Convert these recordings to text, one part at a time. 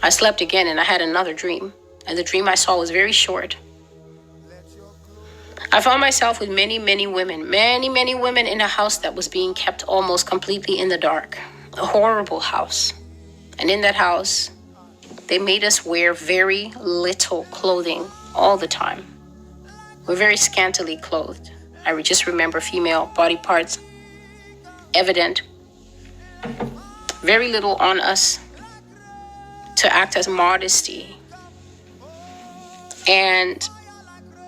I slept again and I had another dream. And the dream I saw was very short. I found myself with many, many women in a house that was being kept almost completely in the dark. A horrible house. And in that house, they made us wear very little clothing all the time. We're very scantily clothed. I just remember female body parts evident. Very little on us to act as modesty. And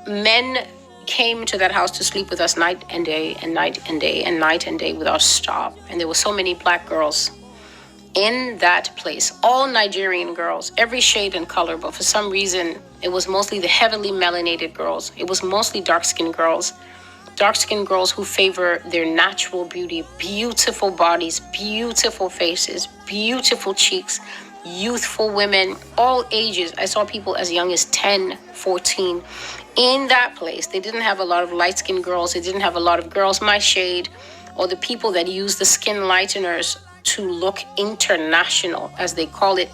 men came to that house to sleep with us night and day and night and day and night and day without stop. And there were so many black girls in that place, all Nigerian girls, every shade and color, but for some reason, it was mostly the heavily melanated girls. It was mostly dark-skinned girls who favor their natural beauty, beautiful bodies, beautiful faces, beautiful cheeks, youthful women, all ages. I saw people as young as 10, 14 in that place. They didn't have a lot of light-skinned girls. They didn't have a lot of girls my shade, or the people that use the skin lighteners to look international, as they call it.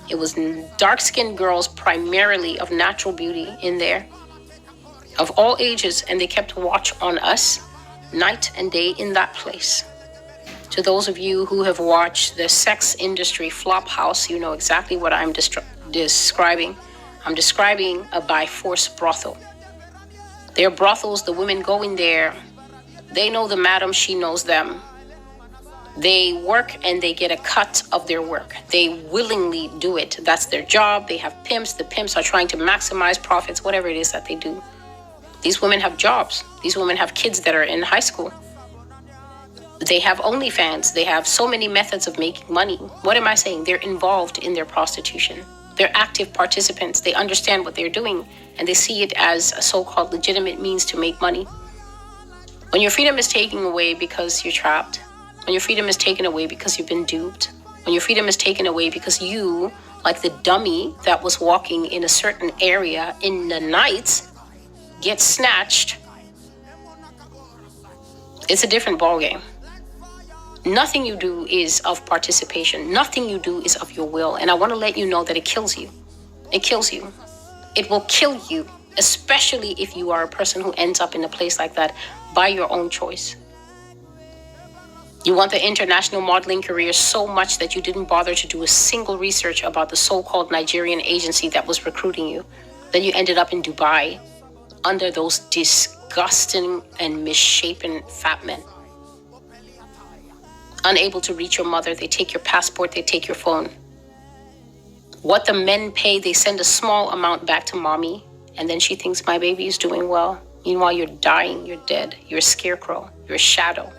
It was dark-skinned girls, primarily of natural beauty in there, of all ages, and they kept watch on us night and day in that place. To those of you who have watched the sex industry flop house, you know exactly what I'm describing. I'm describing a by-force brothel. They're brothels, the women go in there, they know the madam, she knows them. They work and they get a cut of their work. They willingly do it. That's their job. They have pimps. The pimps are trying to maximize profits, whatever it is that they do. These women have jobs. These women have kids that are in high school. They have OnlyFans. They have so many methods of making money. What am I saying? They're involved in their prostitution. They're active participants. They understand what they're doing, and they see it as a so-called legitimate means to make money. When your freedom is taken away because you're trapped, when your freedom is taken away because you've been duped, when your freedom is taken away because you, like the dummy that was walking in a certain area in the night, get snatched, it's a different ballgame. Nothing you do is of participation. Nothing you do is of your will. And I want to let you know that it kills you. It kills you. It will kill you, especially if you are a person who ends up in a place like that by your own choice. You want the international modeling career so much that you didn't bother to do a single research about the so-called Nigerian agency that was recruiting you. Then you ended up in Dubai under those disgusting and misshapen fat men. Unable to reach your mother, they take your passport, they take your phone. What the men pay, they send a small amount back to mommy, and then she thinks my baby is doing well. Meanwhile, you're dying, you're dead, you're a scarecrow, you're a shadow.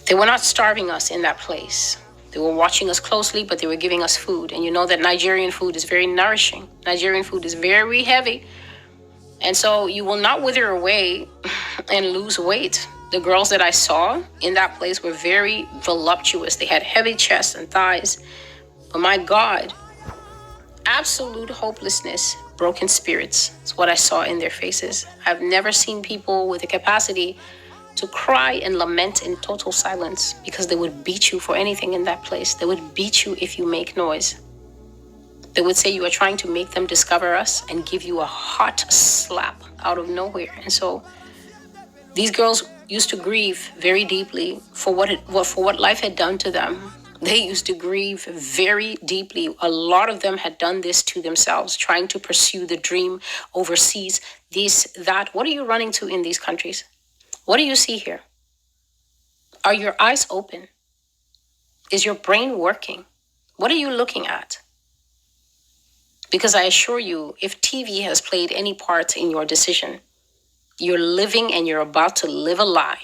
They were not starving us in that place. They were watching us closely, but they were giving us food. And you know that Nigerian food is very nourishing. Nigerian food is very heavy. And so you will not wither away and lose weight. The girls that I saw in that place were very voluptuous. They had heavy chests and thighs. But my God, absolute hopelessness, broken spirits is what I saw in their faces. I've never seen people with the capacity to cry and lament in total silence, because they would beat you for anything in that place. They would beat you if you make noise. They would say you are trying to make them discover us and give you a hot slap out of nowhere. And so these girls used to grieve very deeply for what life had done to them. They used to grieve very deeply. A lot of them had done this to themselves, trying to pursue the dream overseas, this, that. What are you running to in these countries? What do you see here? Are your eyes open? Is your brain working? What are you looking at? Because I assure you, if TV has played any part in your decision, you're living and you're about to live a lie.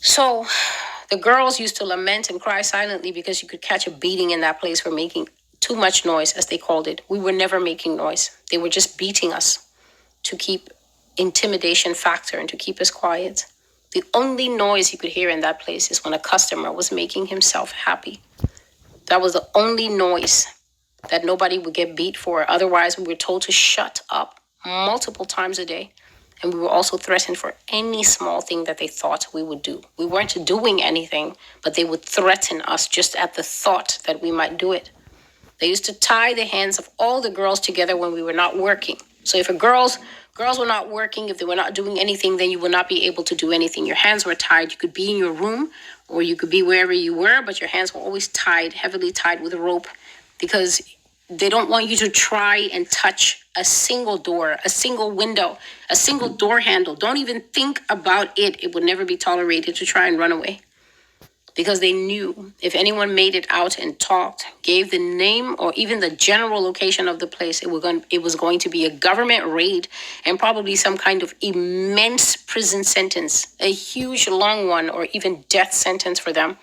So the girls used to lament and cry silently because you could catch a beating in that place for making too much noise, as they called it. We were never making noise. They were just beating us to keep intimidation factor and to keep us quiet. The only noise you could hear in that place is when a customer was making himself happy. That was the only noise that nobody would get beat for. Otherwise, we were told to shut up multiple times a day. And we were also threatened for any small thing that they thought we would do. We weren't doing anything, but they would threaten us just at the thought that we might do it. They used to tie the hands of all the girls together when we were not working. So if girls were not working, if they were not doing anything, then you would not be able to do anything. Your hands were tied. You could be in your room or you could be wherever you were, but your hands were always tied, heavily tied with a rope, because they don't want you to try and touch a single door, a single window, a single door handle. Don't even think about it. It would never be tolerated to try and run away, because they knew if anyone made it out and talked, gave the name or even the general location of the place, it was going to be a government raid and probably some kind of immense prison sentence, a huge long one, or even death sentence for them.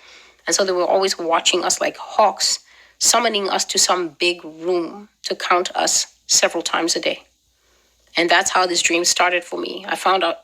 And so they were always watching us like hawks, summoning us to some big room to count us several times a day. And that's how this dream started for me. I found out